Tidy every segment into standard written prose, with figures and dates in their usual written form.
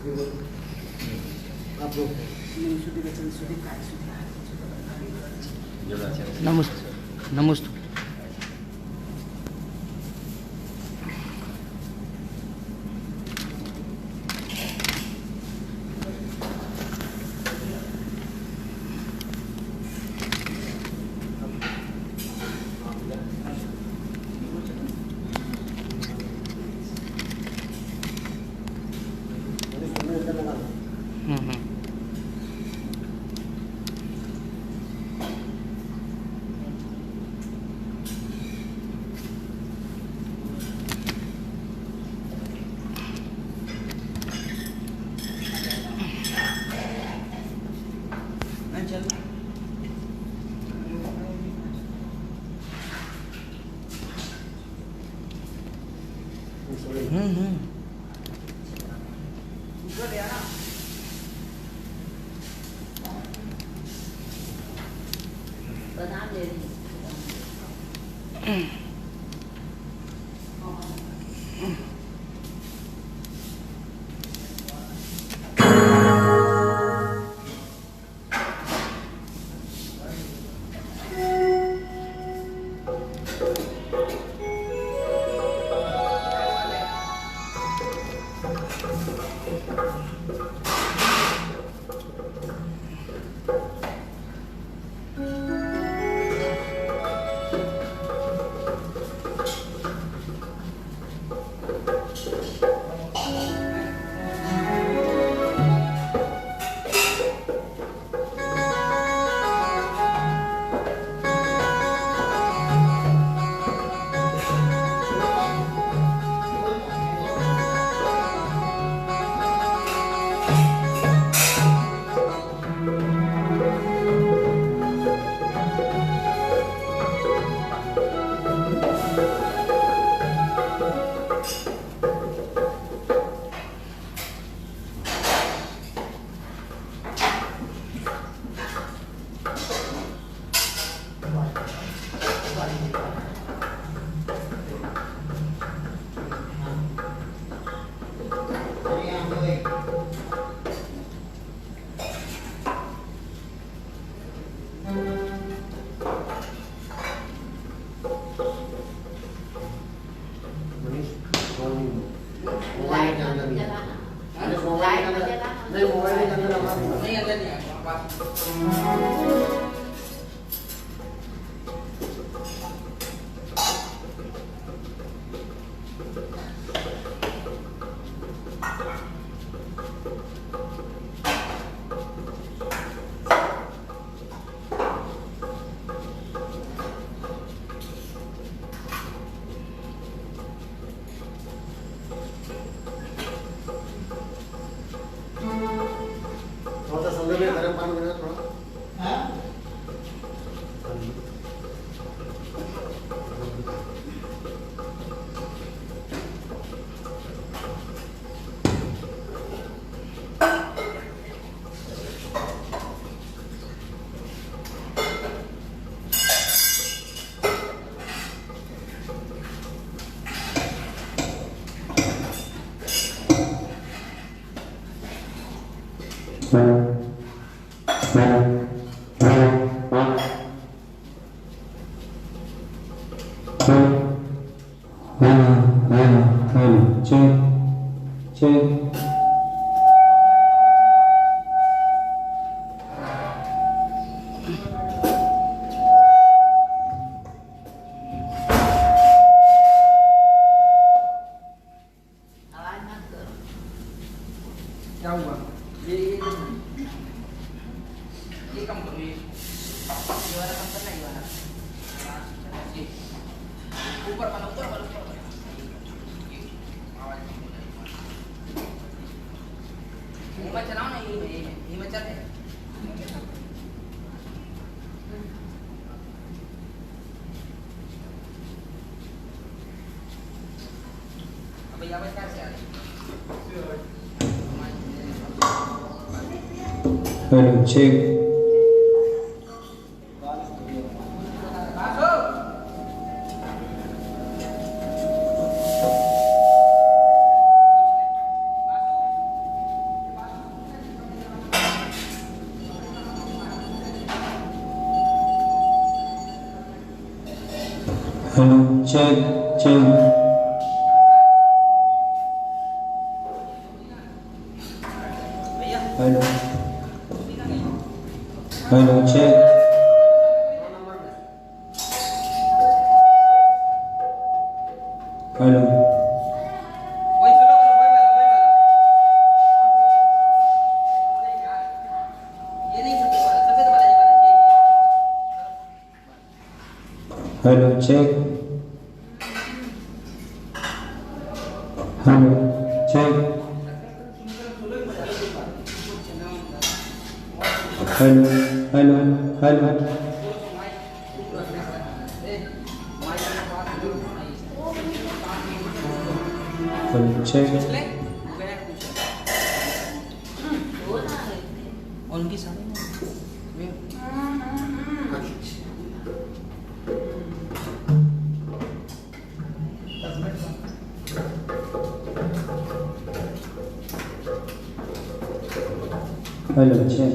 आप लोग नमस्ते नमस्ते गर्म पानी देना थोड़ा। क्या हुआ? ये कम करो, ये वाला कम करना, ये वाला ये ऊपर वाला ऊपर वाला ऊपर वाला मुंह में चलाओ ना, ये में चल है। अब ये आवाज कैसे आ रही है? Hello check hello check check भैया हेलो हेलो चेक हेलो वही सुनो करो वही वाला ये नहीं सफेद वाला ये hello check hello check hello hello hello hello check उनकी सारी हेलो चेक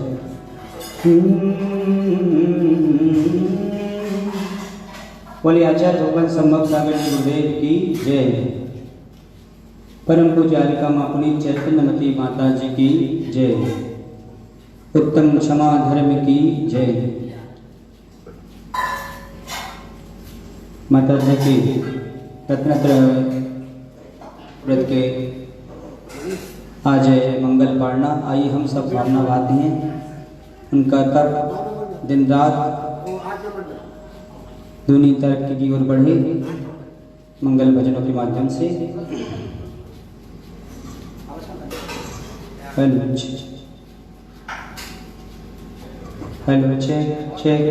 बोले आचार्य भगवान सम्मक सागर गुरुदेव की जय। परम पूज्य कालिका माँ पुनीत चैतन्यमती माता जी की जय। उत्तम क्षमा धर्म की जय। माता जी की रत्नत्रय व्रत के आज मंगल पाड़ना। आइए हम सब भावना गाते हैं उनका तप दिन रात वो 8 नंबर में दूनी तरक्की की ओर बढ़े मंगल भजनों के माध्यम से। हेलो हेलो चेक चेक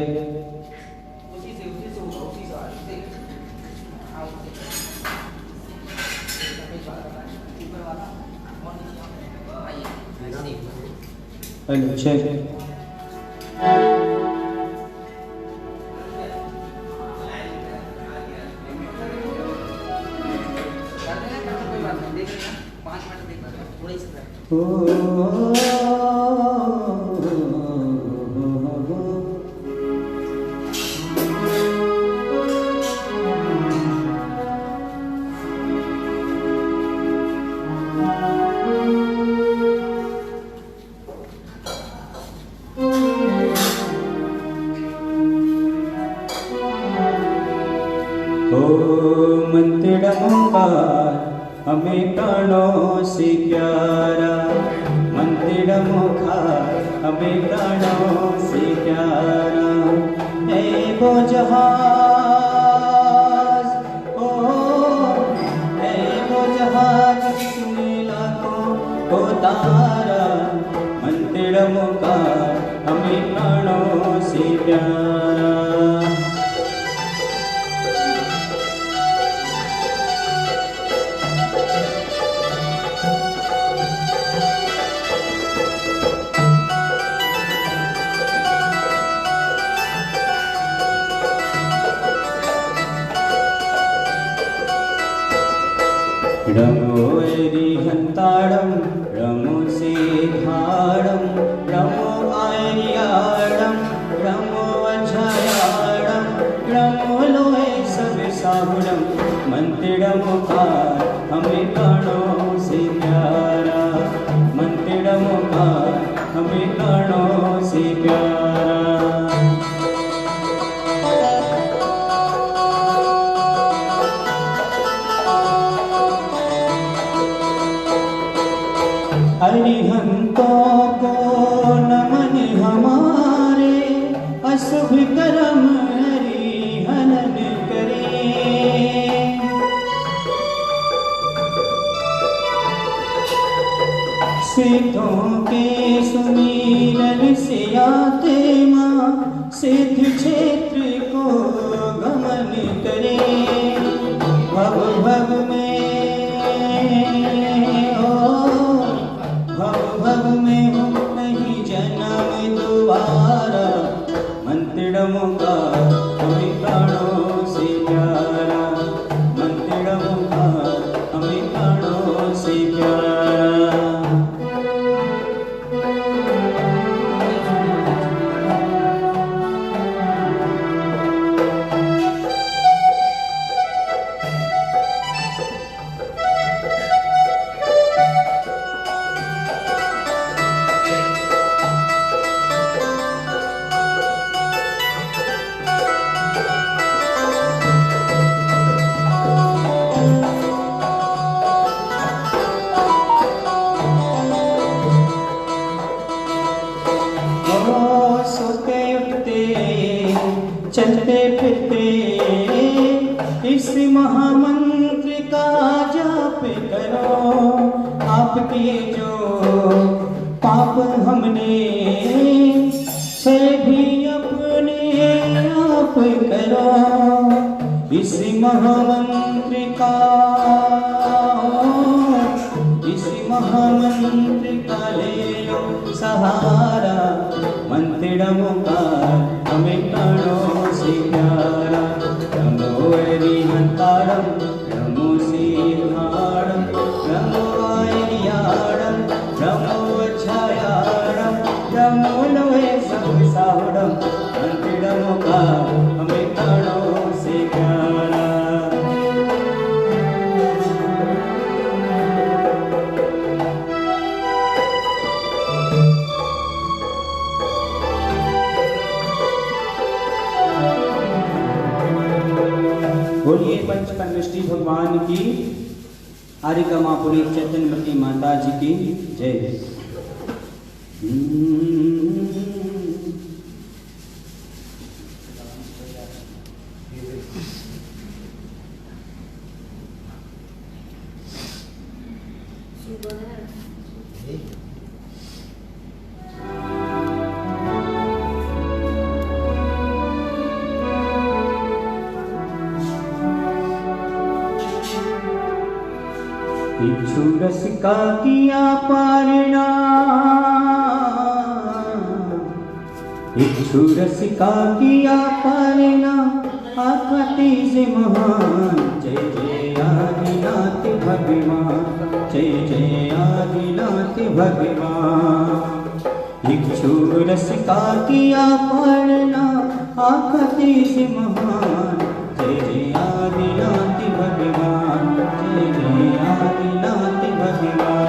उसी से होगा उसी से हाँ ऊपर वाला और नीचे आइए हेलो चेक कोई बात नहीं देख लेना 5 मिनट देख लेना थोड़ा ही मंदिरमोकार हमें प्राणों से प्यारा। मंदिरमोकार हमें प्राणों से प्यारा। है वो जहाज ओ है वो जहाज जिसमें लाखों को तारा। मंदिरमोकार हमें प्राणों से प्यारा। रमो हंताड़म रमो से धाड़म रमो आयरियाड़म रमो अझयाड़म रमो लोए सब साहुड़म। मंदिरमोकार हमें प्राणों से प्यारा। मंदिरमोकार हमें प्राणों से प्यारा। अरिहंतों को नमन हमारे अशुभ कर्म हरिहनन करे। सिद्धों के सुमीलन से आते माँ सिद्ध क्षेत्र को गमन करे। भव भव में भव में हो नहीं जन्म दोबारा। मंदिरमोकार हमें प्राणों से प्यारा। मंदिरमोकार हमें प्राणों से प्यारा। चलते फिरते इस महामंत्र का जाप करो। आपके जो पाप हमने से भी अपने आप करो। इस महामंत्र का ले लो सहारा। मंत्रिडमो का हमें कानो से प्यारा। नमो हरिहंतारम नमो सिंहारम नमो आयरियारम नमो छायारम नमो लोहे सब साहुरम। मंत्रिडमो का हमें कानो से प्यारा। बोलिए पंचकन्यष्टि भगवान की, आरिका मापुरी चैतन्यमती माता जी की जय। इच्छुरस का किया पालना, इच्छुरस का किया पालना। आकृति से महान जय जय आदिनाथ भगवान। जय जय आदिनाथ भगवान। इच्छुरस का किया पालना। आकृति से महान जय जय आदिनाथ भगवान। जय जय आदिनाथ भगवान।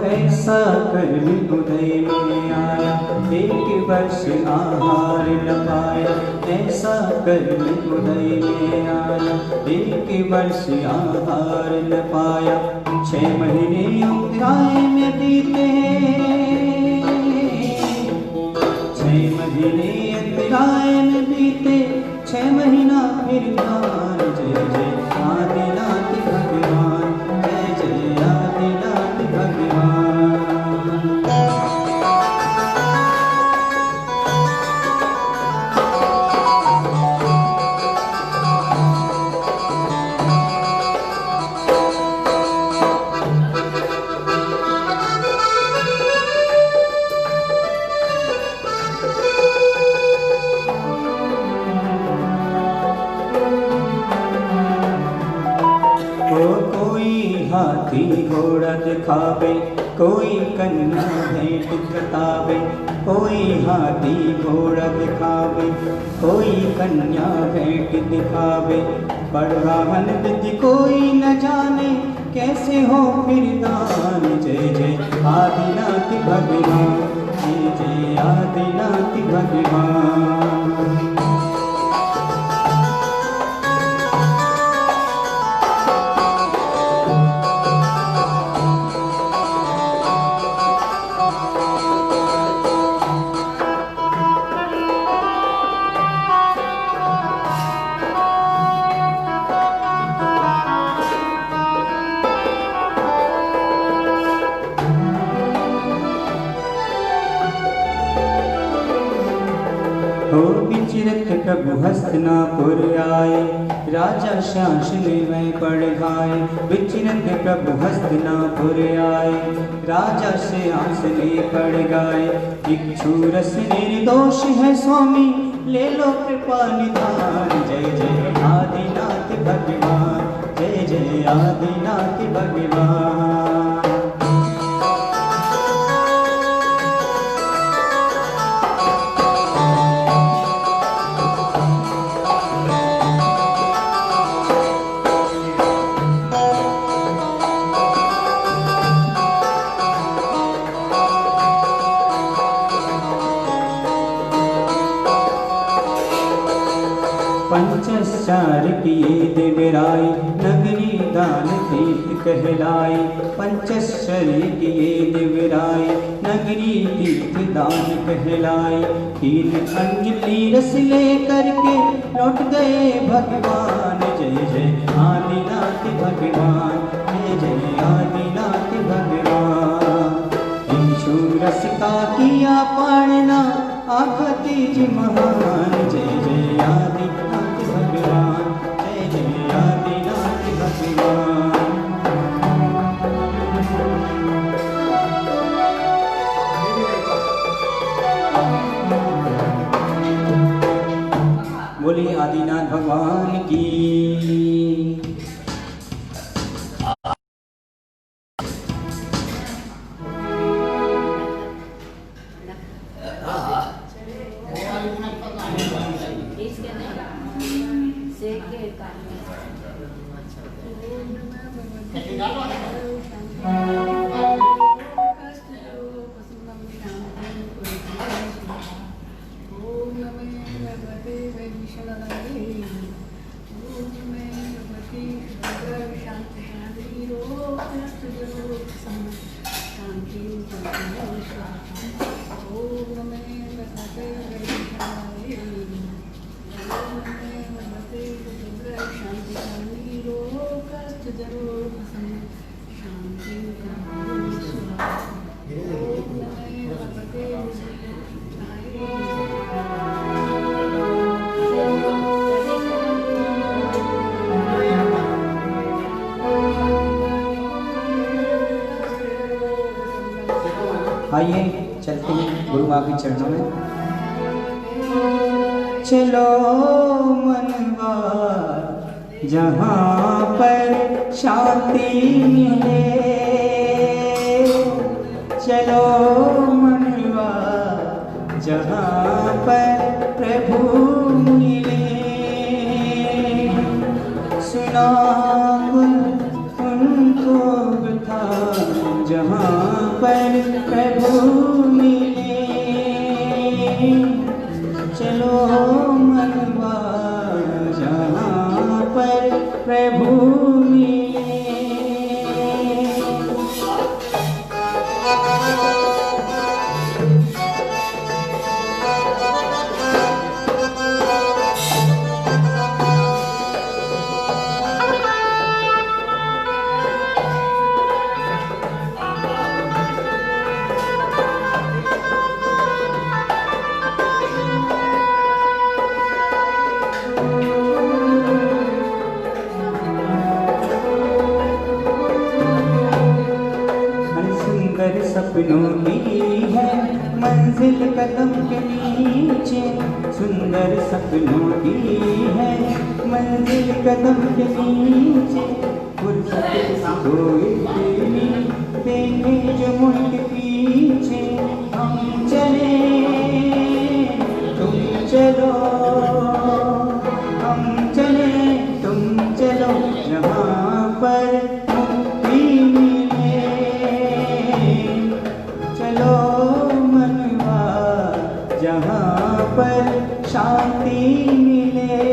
ऐसा कर्म उदय में आया, एक वर्ष आहार न पाया। ऐसा कर्म उदय में आया, एक वर्ष आहार न पाया। 6 महीने अंतराय में बीते, 6 महीने अंतराय में बीते। 6 महीना फिर ध्यान जय जय आदिनाथ भगवान। जय जय आदिनाथ भगवान। हाथी घोड़ा दिखावे, कोई कन्या भेंट कतावे। कोई हाथी घोड़ा दिखावे, कोई कन्या भेंट दिखावे। बढ़ावन विधि कोई न जाने, कैसे हो फिर दान। जय जय आदिनाथ भगवान। जय जय आदिनाथ भगवान। हो विचरत प्रभु हस्तिनापुर आए, राजा श्यांश में पड़ गाए, विचरत प्रभु हस्तिनापुर आए। राजा श्यांश पड़ गाए, इक्षु रस निर्दोष है स्वामी, ले लो कृपा निधान। जय जय आदिनाथ भगवान, जय जय आदिनाथ भगवान। पंचचार किए देवराय, नगरी दान तीर्थ कहलाई। पंचश्चर्य किए देवराय, नगरी तीर्थ दान कहलाई। 3 अंजलि रस ले करके लौट गए भगवान। जय जय आदिनाथ भगवान, जय जय आदिनाथ भगवान। इक्षु रस का किया पालना, आखा तेज महान। जय जय आदिनाथ भगवान, जय जय आदिनाथ भगवान। बोलिए आदिनाथ भगवान की। आइए चलते हैं गुरु माँ के चरणों में। चलो मनवा जहाँ पर शांति मिले, चलो मनवा जहाँ पर प्रभु मिले। सुना उनको था जहाँ पर प्रभु मिले। चलो मनवा जहाँ पर प्रभु मिले। सपनों की है मंजिल कदम के नीचे, सुंदर सपनों की है मंजिल कदम के नीचे। फुर्सत कोई देखे जो मुल्क पीछे। हम चले तुम चलो, हम चले तुम चलो, जहाँ पर मुक्ति मिले। चलो मनवा जहाँ पर शांति मिले।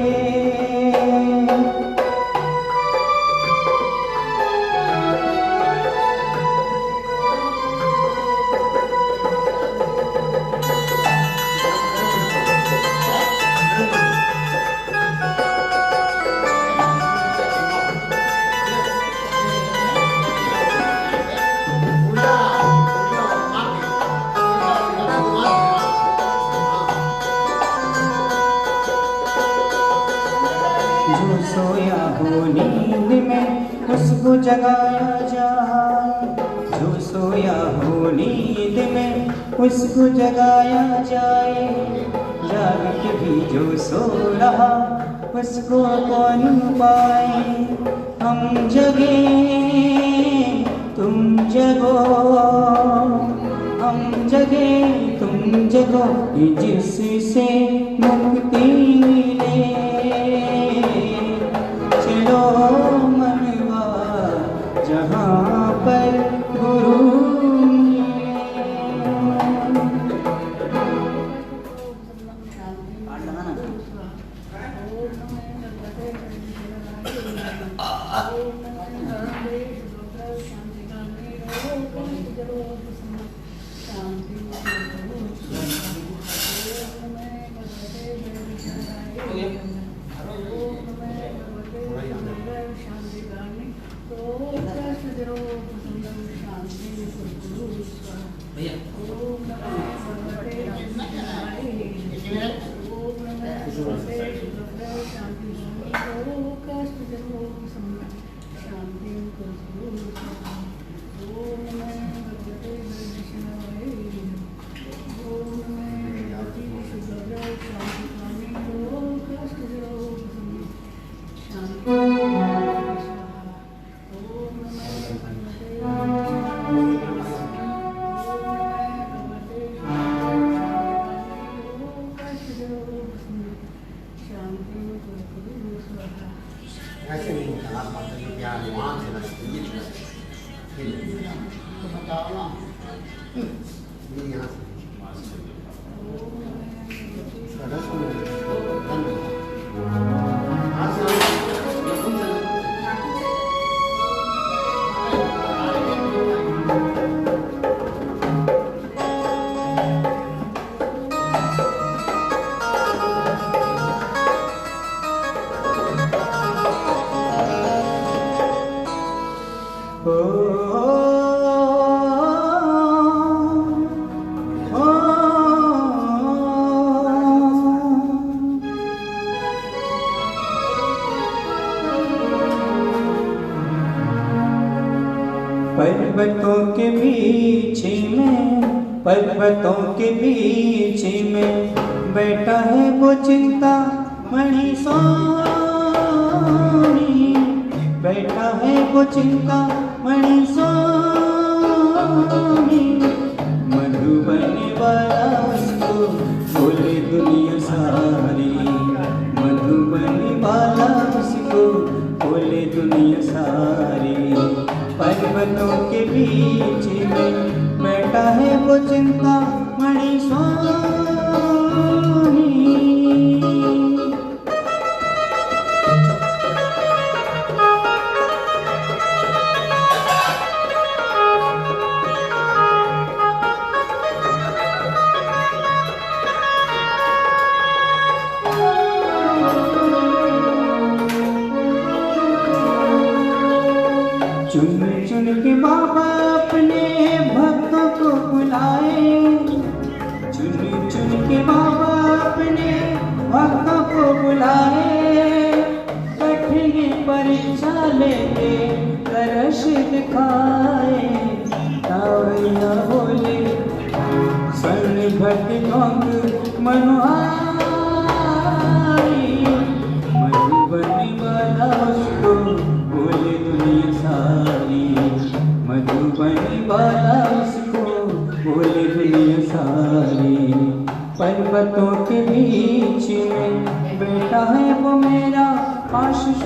उसको जगाया जाए, जो सोया हो नींद में उसको जगाया जाए, जाग के भी जो सो रहा उसको कौन पाए। हम जगे तुम जगो, हम जगे तुम जगो, जिससे मुक्ति मिले। चलो मनवा जहाँ पर गुरु ऐसे नहीं होता आप माता जी प्यार वहाँ से ये तो बताओ ना ये यहाँ से पर्वतों के बीच में, पर्वतों के बीच में बैठा है वो चिंता मणि सोनी, बैठा है वो चिंता मणि सोनी। मधुबन वाला उसको बोले दुनिया सारी, मधुबन वाला उसको बोले दुनिया सारी। पर्वतों के बीच में बैठा है वो चिंता मणि सोनी। चुन चुन के बाबा अपने भक्तों को बुलाए, चुन चुन के बाबा अपने भक्तों को बुलाए। कठिन परीक्षा लेके तरस दिखाए, तावैया बोले स्वर्ण भक्ति गौंग मनोहारी। मधुबनी वाला उसको बोले दुनिया सारी, मधुबनी वाला उसको बोले दुनिया सारी। पर्वतों के बीच में बैठा है वो मेरा आशीष।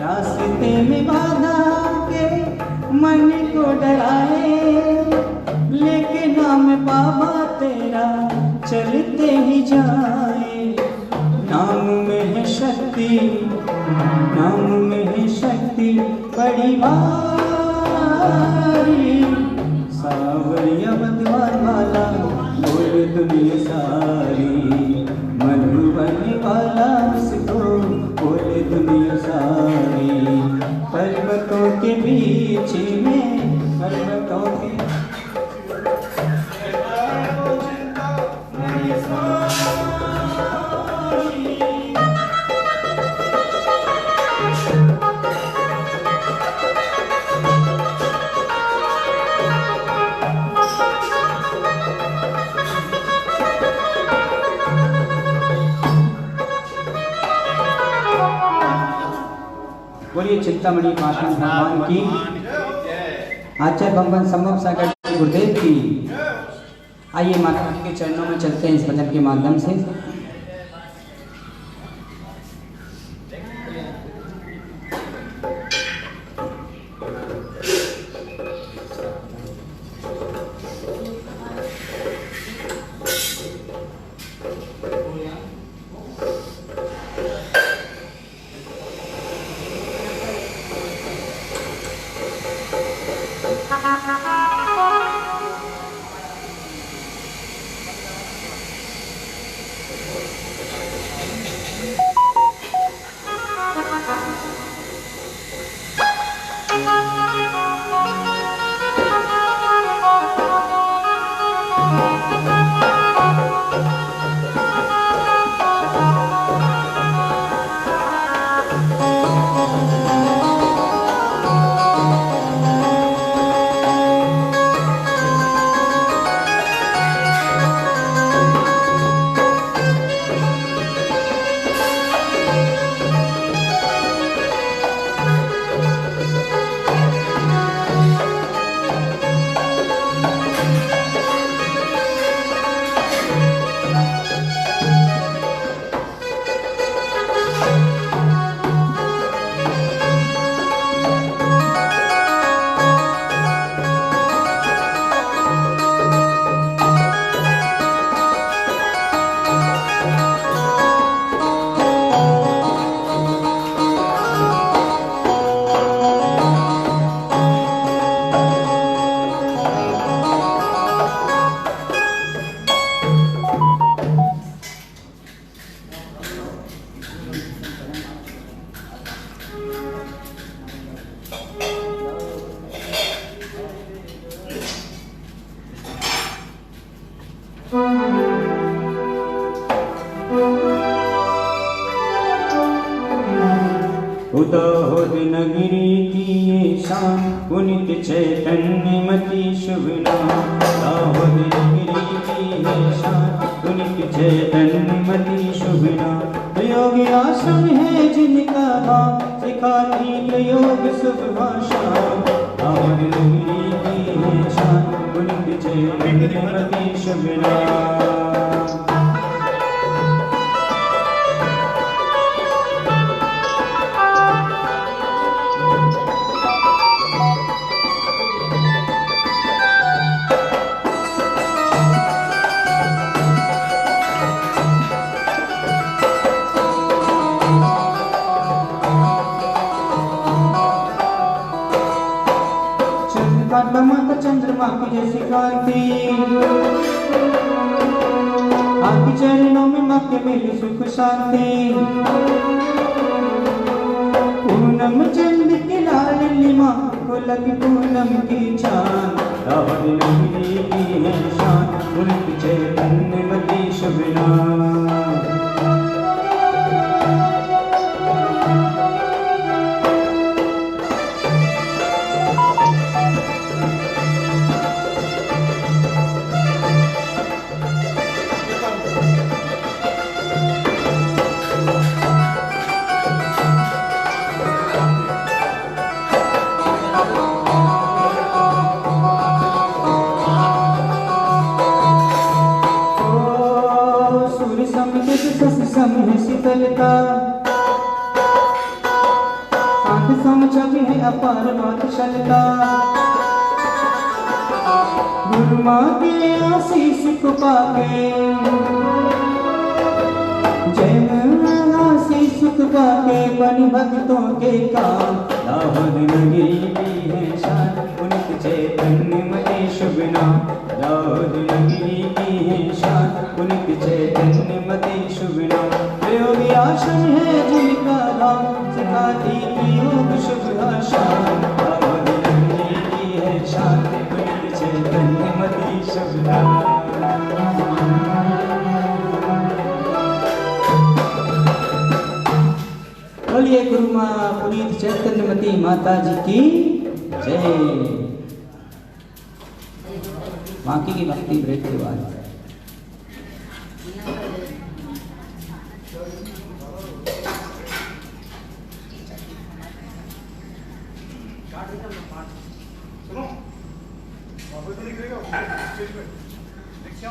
रास्ते में बाधा के मन को डराए, लेके नाम बाबा तेरा चलते ही जाए। नाम में है शक्ति, नाम में है शक्ति बड़ी बात। सावरिया बदवान वाला बोले दुनिया सारी, मधुबन वाला मुझको बोले दुनिया सारी। पर्वतों के बीच में, पर्वतों के बोलिए चिंतामणि महात्मा भगवान की, आचार्य बम्बन संभव सागर गुरुदेव की। आइए माता जी के चरणों में चलते हैं इस भजन के माध्यम से। उदाहोद नगरी की ये शान, पुनित चैतन्यमती शुभ नाम। दाहोद नगरी की ये शान, पुनित चैतन्यमती शुभ नाम। योग आश्रम है जिनका नाम, सिखाती योग शुभ भाषा। दाहोद नगरी की ये शान, पुनित चैतन्यमती शुभ नाम। माता चंद्रमा की जैसी कांति, आपके चरणों में माँ के मिली सुख शांति। पूनम चंद की लाल नीलिमा को लगी पूनम की चांद। दाहोद नगरी की है शान, पुनित चैतन्यमती शुभ नाम। समय शीतलता, शांत समझ है अपार मातशलता। गुरु माँ के आशीष को पाके, जय माँ आशीष को पाके बनी भक्तों के काम। दाहोद नगरी की है शान, चैतन्यमते शुभ नाम दाऊद नगरी की है शान पुनित चैतन्यमते शुभ नाम योगी आश्रम है जिनका धाम सिखाती की योग शुभ आशा दाऊद नगरी की है शान पुनित चैतन्यमते शुभ नाम। बोलिए गुरु माँ पुनीत चैतन्यमती माता जी की जय। बाकी की भक्ति ब्रेक के बाद सुनो वापस तो निकलेगा स्टेज पे देखिए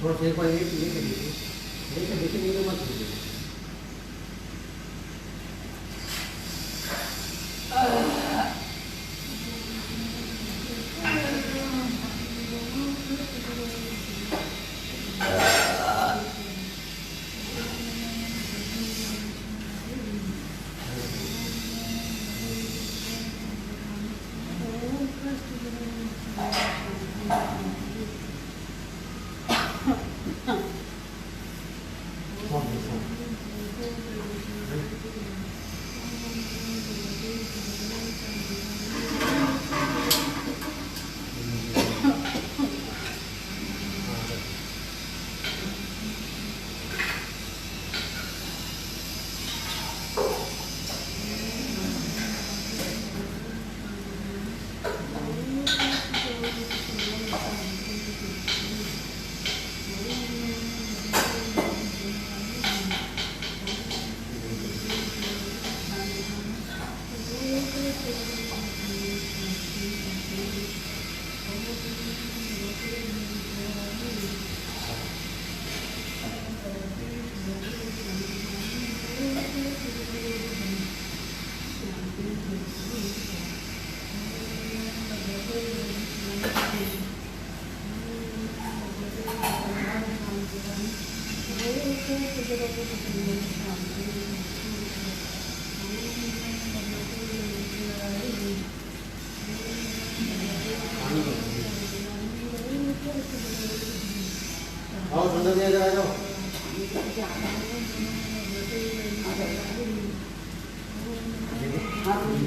थोड़ा सा एक बार लेके देखिए मत कीजिए। आओ संदर्भ में आ जाओ। हाथ में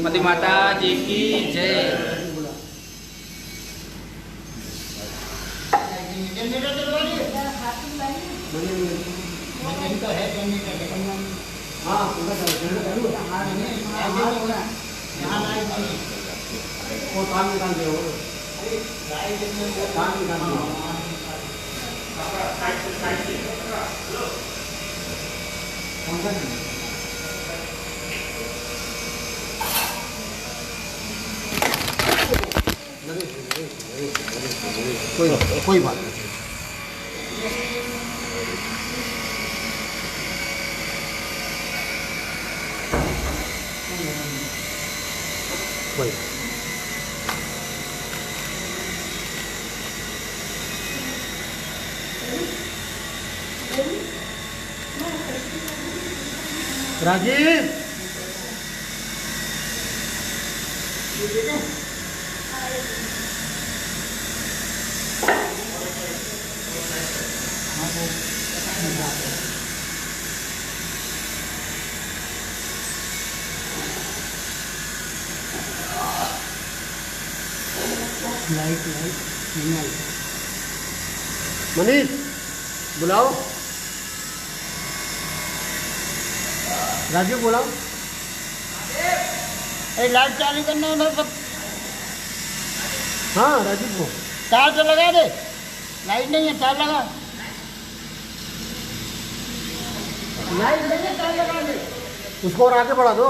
मती माता जी की जय। कोई बात नहीं। कोई राजीव लाइट मनीष बुलाओ, राजीव बुलाओ। लाइट चालू करना उधर सब। हाँ राजीव को तार तो लगा दे, लाइट नहीं है तार लगा। लाइट नहीं है तार लगा दे। उसको और आगे बढ़ा दो।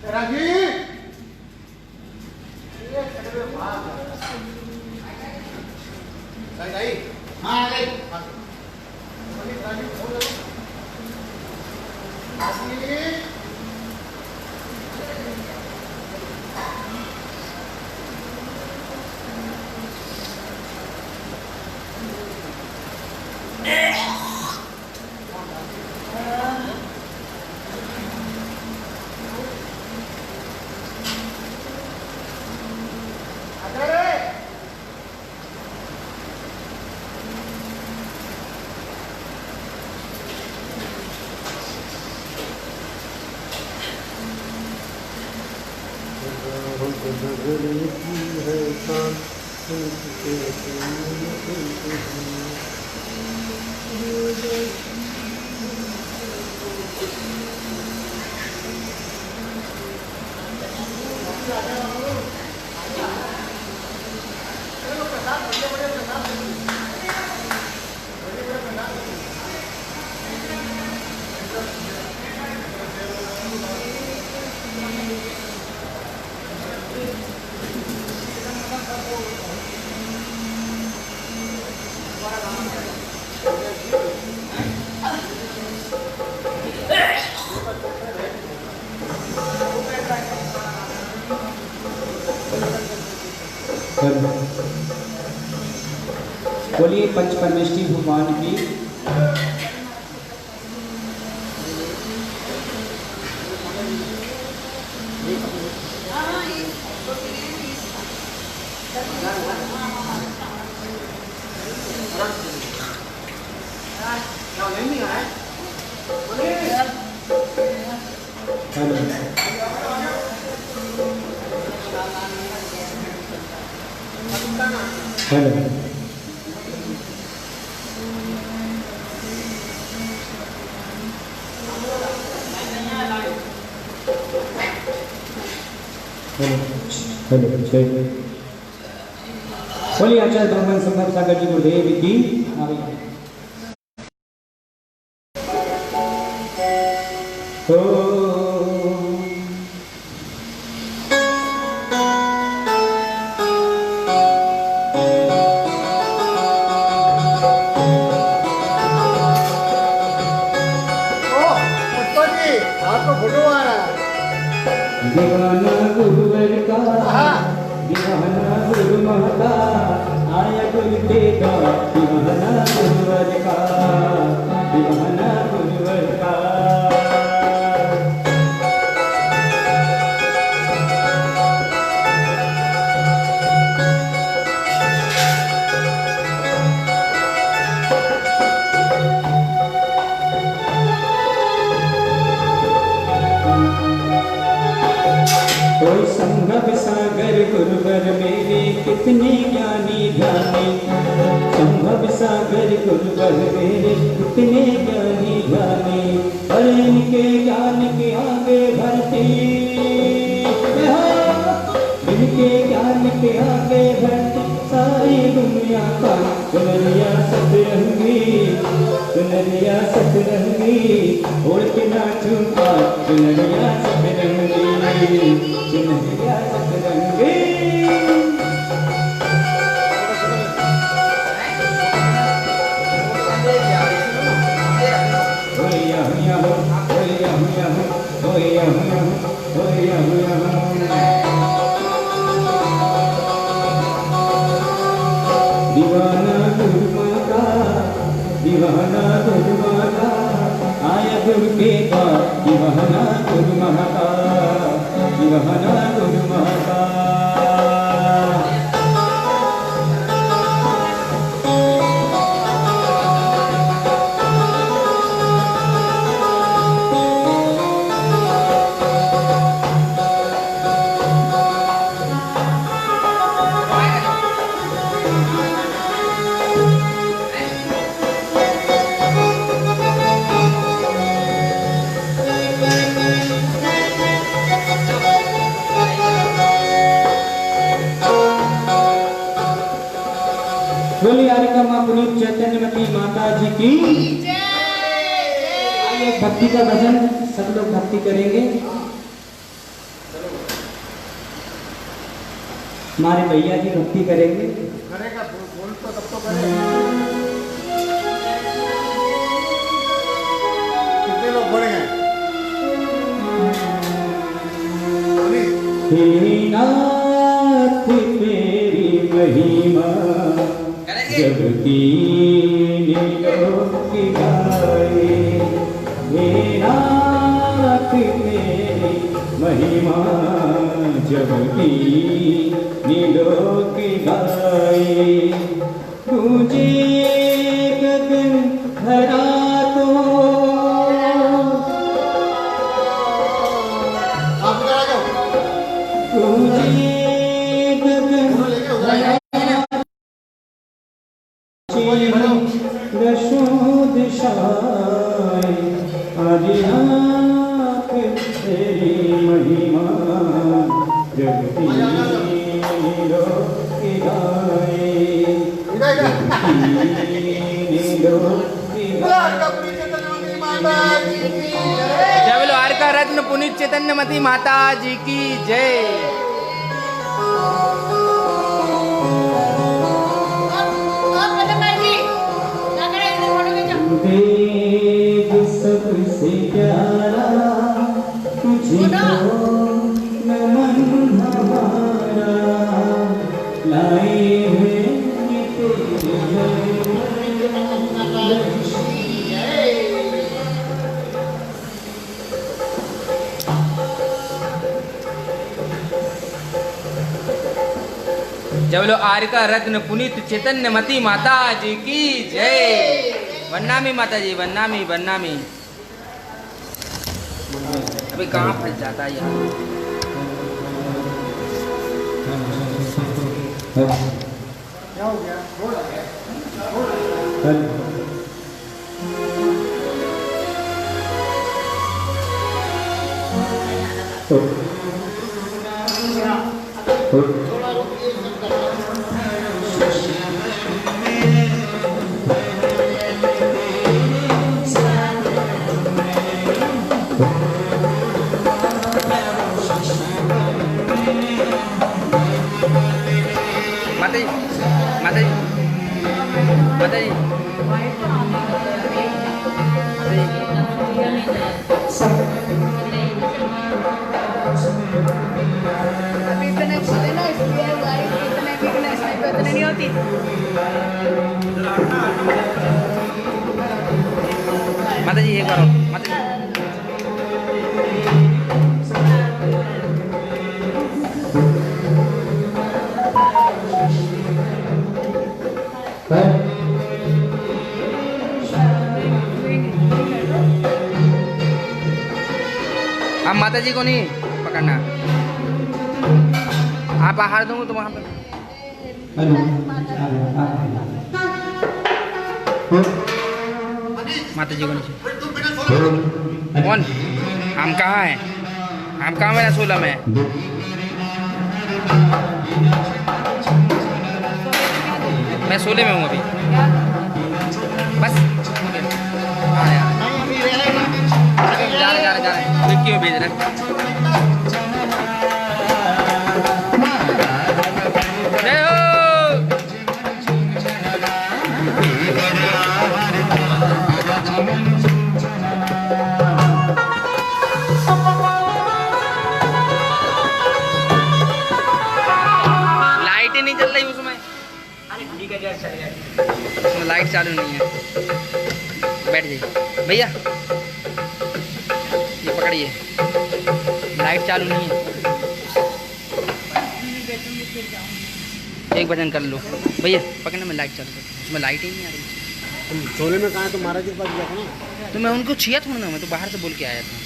राजीव हाँ आ गई। बोलिए पंच परमेष्ठी भगवान की। हेलो हेलो हेलो बोलिए आचार्य भगवान संभव सागर जी गुरुदेव की। दीवाना गुरुवर का दीवाना गुरु महता आया गुरु देगा दीवाना गुरुवर का दीवाना गुरुवर का। कोई संभव सागर गुरुवर मेरे कितने ज्ञानी ध्यानी, संभव सागर गुरुवर मेरे कितने ज्ञानी ध्यानी, और इनके ज्ञान के आगे भरती इनके ज्ञान के आगे भरती सारी दुनिया का सुनरिया सतरंगी सुनरिया सतरंगी ओढ़ के नाचूं का सुनरिया सतरंगी सुनरिया सतरंगी। होया होया हो होया होया हो होया होया हो होया होया हो। दीवाना गुरुमा का दीवाना गुरुमा का आया गुरु के का दीवाना गुरुमा का दीवाना गुरुमा का। बोलिए आरिका माँ पुनीत चैतन्यमती माता जी की। आइए भक्ति का भजन सब लोग भक्ति करेंगे। हमारे भैया जी भक्ति करेंगे। करेगा बोल तो तब तो करेगा। कितने लोग पढ़ेंगे? हे नाथ तेरी महिमा जब तीन लोक गाए, हे नाथ तेरी महिमा जब तीन लोक गाए, गूंजे गगन धरा तो जय बोलो आरका रत्न पुनीत चैतन्यमती माता जी की जय। वेद सबसे प्यारा तुझको नमन हमारा, लाए हैं जय बोलो आरका रत्न पुनीत चैतन्यमती माता जी की जय। वन्नामी माता जी, वन्नामी वन्नामी। अभी कहाँ फंस जाता है यार। क्या हो गया? बोल आ गया। माता जी, माता जी, माता जी, अभी इतने खुले ना इसलिए गाड़ी इतने वीकनेस नहीं पे इतने नहीं होती। माता जी एक बार और, माता जी। अब माता जी को नहीं पकड़ना, आप आहार दूंगा तो वहाँ पर माता जी को नहीं। कौन? हम कहाँ हैं? हम कहाँ मेरा सोलह में? मैं 16 में हूँ अभी। बस हाँ यार, जा रहे हैं। क्यों भेज रहे हैं? जय हो। लाइट ही नहीं चल रही उसमें। उसमें लाइट चालू नहीं है। बैठ जाइए भैया, ये पकड़िए, लाइट चालू नहीं है। एक भजन कर लो भैया, पकड़ने में लाइट चालू कर, उसमें लाइट ही नहीं आ रही। तुम सोले में कहाँ है? तो महाराज जी के पास गया था ना। तो मैं उनको छिया थोड़ा ना, मैं तो बाहर से बोल के आया था।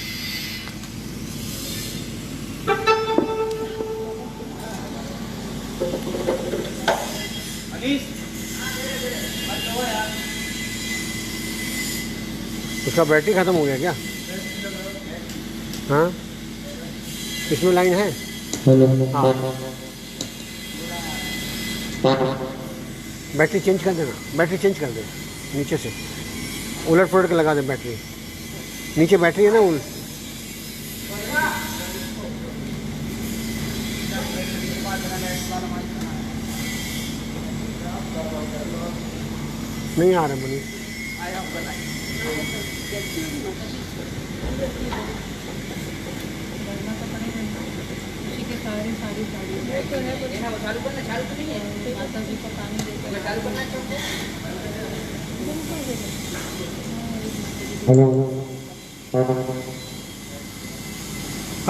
उसका बैटरी खत्म हो गया क्या? हाँ, इसमें लाइन है। हाँ, बैटरी चेंज कर देना, बैटरी चेंज कर दे नीचे से, उलट पुलट के लगा दे बैटरी। नीचे बैटरी है ना उल नहीं आ रहा मनीष।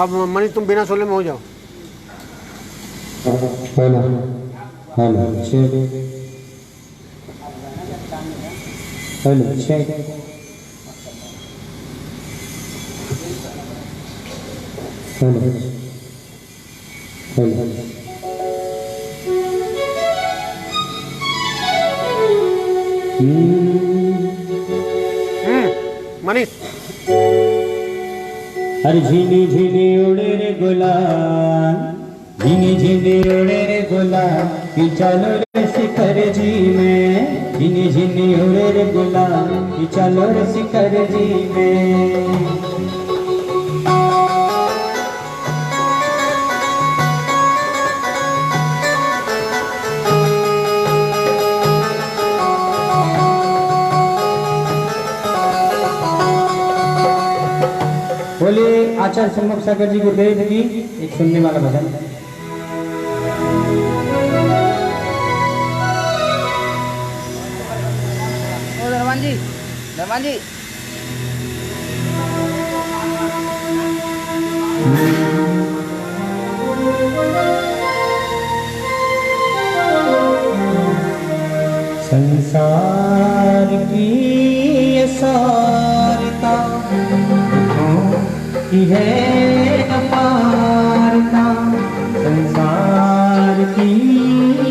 अब मनीष तुम बिना सोले में हो जाओ। मनीष अरे झिनी झिनी उड़े रे गुलाल, झिनी झिनी उड़े रे गुलाल, कि चलो रे शिखर जी में, झिनी झिनी उड़े रे गुलाल, कि चलो रे शिखर जी में। बोले आचार्य सम्मुख सागर जी गुरुदेव की एक सुनने वाला भजन। ओ धर्मान जी, धर्मान जी। संसार की सारता की है अपारता, संसार की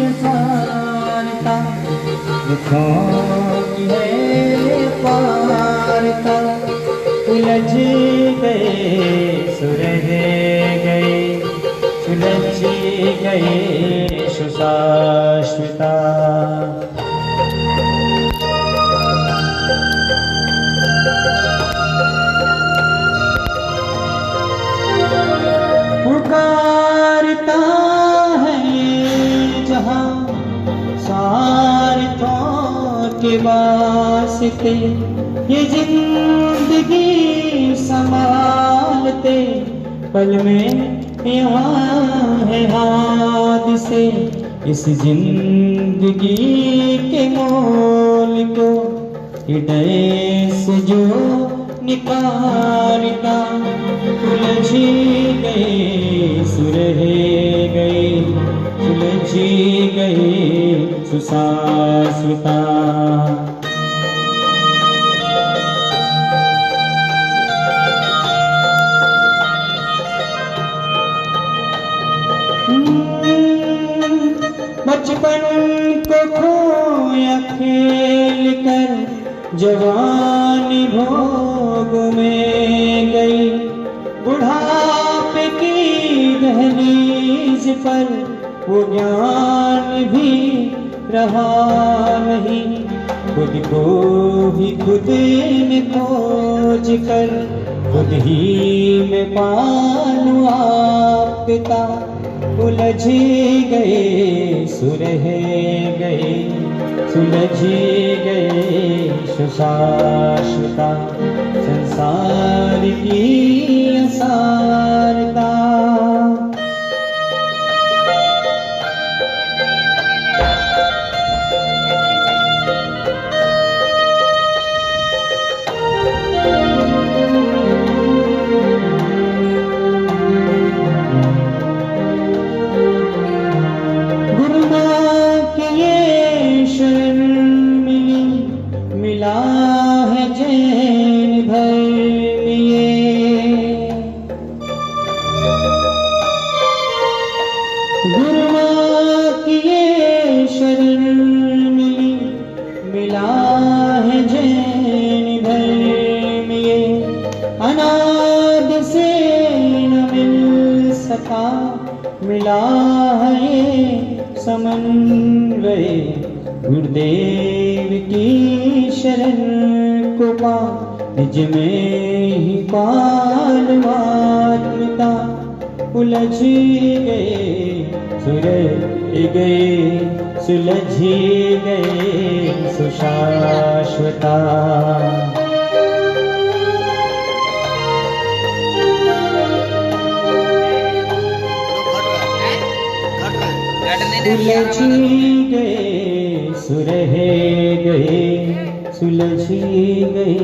असारता, दुखों की है अपारता, उलझ गए सुरह गए, सुलझ गए सुशाश्वता। पुकारता है ये जहां सारथों के वास्ते, ये जिंदगी संभालते पल में यहाँ है हादसे, इस जिंदगी के मोल को हृदय से जो निकारता, उलझ गए सुरह गए, सुलझ गए सुशाश्वता। बचपन को खोया खेल कर जवानी भोग में गई, बुढ़ापे की दहलीज पर वो ज्ञान भी रहा नहीं, खुद को ही खुद में खोज कर खुद ही में पालू आपका, उलझ गए सुरह गए, सुलझ गए सुशाश्वता, संसार की असारता। मिला है जैन धर्म ये, गुरुआ की ये शरण मिली, मिला है जैन धर्म ये, अनाद से न मिल सका, मिला है ये समन्वय, गुरुदेव की शरण को पा, निज में ही पालवात्मता, उलझ गए सुरह गए, सुलझ गए सुशाश्वता। उलझ गए सुरह गए, सुलझ गए।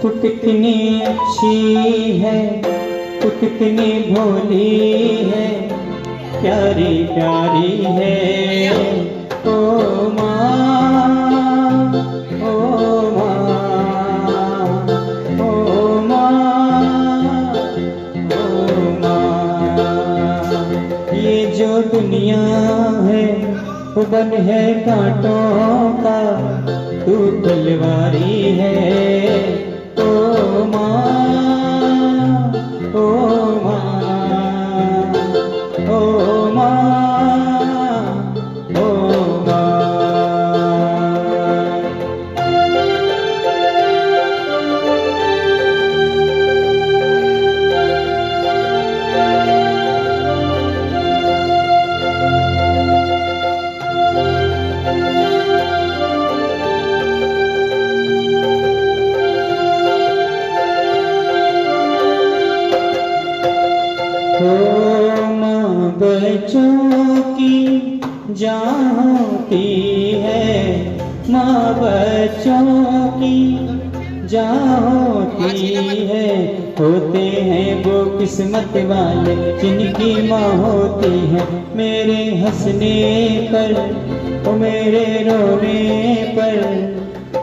तू कितनी अच्छी है, तू कितनी भोली है, प्यारी प्यारी है। ओ माँ, ओ माँ, ओ माँ, ओ माँ। ये जो दुनिया है वो बन है कांटों का, तू तलवारी है। ओ माँ, ओ माँ, ओ माँ, ओ माँ। बच्चों की जान होती है, माँ बच्चों की जान होती है। होते हैं वो किस्मत वाले जिनकी माँ होती है। मेरे हंसने पर ओ मेरे रोने पर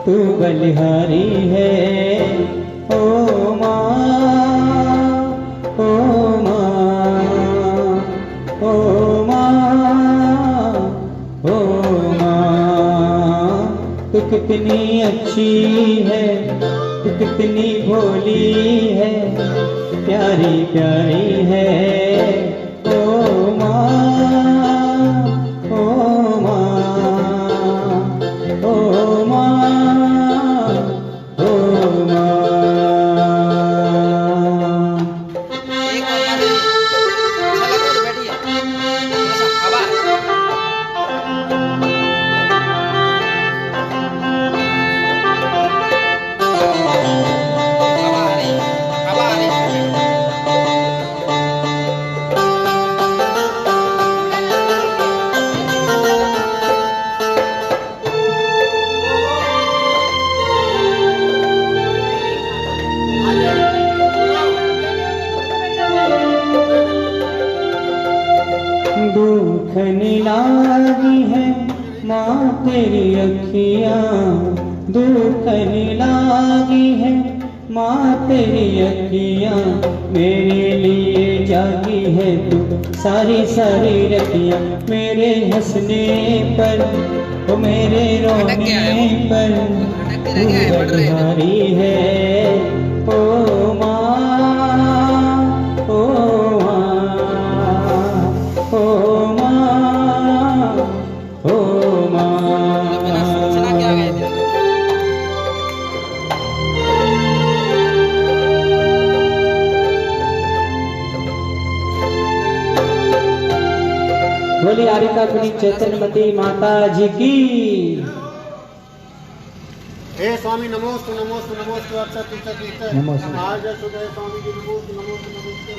तू बलिहारी है। ओ माँ, ओ माँ, ओ माँ, ओ माँ। तू कितनी अच्छी है, तू कितनी भोली है, प्यारी प्यारी है। ओ माँ, ओ माँ, ओ माँ, ओ माँ। एक और माता जी, अच्छा लग रहा है तो बैठिए, थोड़ा सा हवा हवा आ रही दुखने लागी है माँ तेरी अखियाँ, दुखने लागी है माँ तेरी अखियाँ। मेरे लिए जागी है तू सारी सारी रतियाँ। मेरे हंसने पर ओ मेरे रोने पर तू बलिहारी है। ओ माँ, ओ ओ माँ, ओ माँ। बिना सोचना क्या गए थे। बोली आरिका कुनी चैतन्यमती माता जी की। हे स्वामी नमोस्तु नमोस्तु नमोस्तु अच्छा तीर्थ तीर्थ नमोस्तु। आज सुदय स्वामी जी नमोस्तु नमोस्तु नमोस्तु।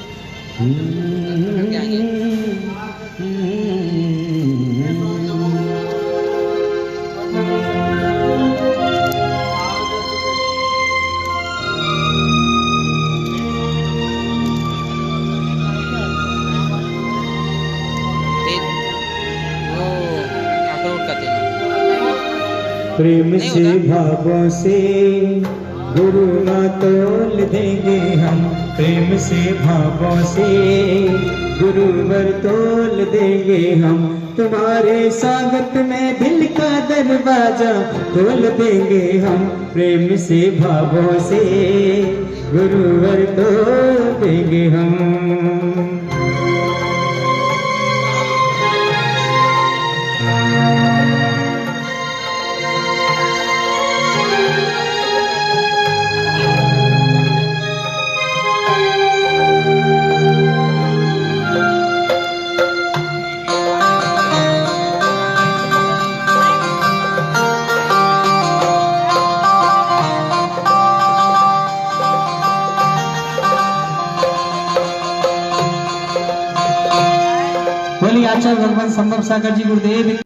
वो अखरोट का तेल प्रेम से भावों से गुरु ना तोल देंगे हम। प्रेम से भावों से गुरुवर तोल देंगे हम। तुम्हारे स्वागत में दिल का दरवाजा खोल देंगे हम। प्रेम से भावों से गुरुवर तोल देंगे हम। बोलिए आचार्य भगवान संभव सागर जी गुरुदेव